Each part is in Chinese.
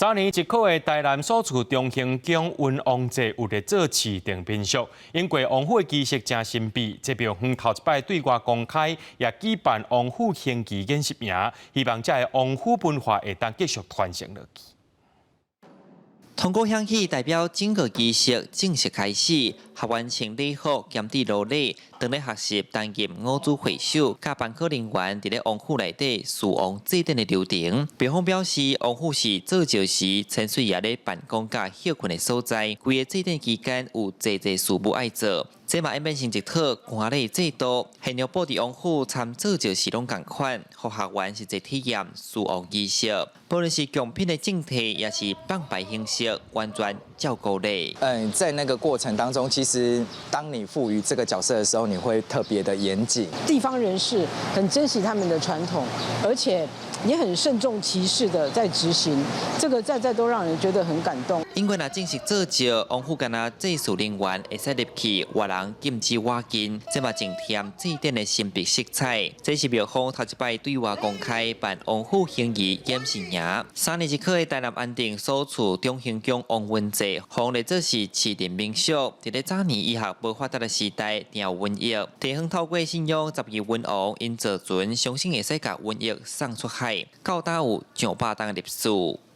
昨年一考的台南所处中兴宫文王祭有咧做市定民俗，因为王府的仪式真神秘，这庙方头一摆对外公开，也举办王府行仪演习营，希望这个王府文化会当继续传承落去。 通过响起代表整个仪式正式开始，学员穿礼服、兼地落礼，当咧学习担任五子会首，甲办考人员伫咧王府内底侍王祭典的流程。庙方表示，王府是做石时千岁爷咧办公甲休困的所在，规个祭典期间有济事务爱做。 这嘛演变成一套官礼制度，现场布置王府参做就是拢共款，互学员是一体验侍王仪式，无论是贡品的正体，也是放牌形式，完全照顾你。在那个过程当中，其实当你赋予这个角色的时候，你会特别的严谨。地方人士很珍惜他们的传统，而且也很慎重其事的在执行，这个在都让人觉得很感动。因为若正式做就，王府干那祭祀人员会使入去，外人禁止挖金，这嘛增添祭典的神秘色彩。这是庙方头一摆对外公开办王府行仪演习营。3年一考的台南安定所处中兴宫王文祭，奉嚟做是市定民俗。伫咧早年医学无发达的时代，定有瘟疫，地方透过信仰12瘟王因坐船，相信会使甲瘟疫送出海，到达有上百档的历史。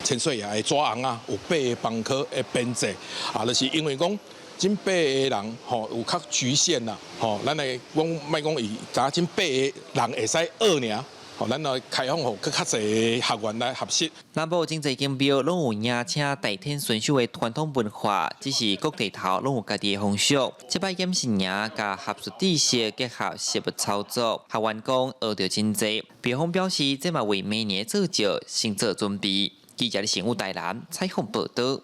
千岁爷的纸红啊，有8个房科的编制啊，就是因为讲，真8个人吼有较局限啦，吼，咱来讲莫讲伊，咱真8个人会使学尔，吼，咱来开放互更较侪学员来学习。南部真侪间庙拢有邀请代天顺守的传统文化，只是各地头拢有家己的风俗。这摆演习营甲学术知识结合实物操作，学员讲学到真侪。庙方表示，这嘛为明年做招先做准备。记者的新闻台南采访报道。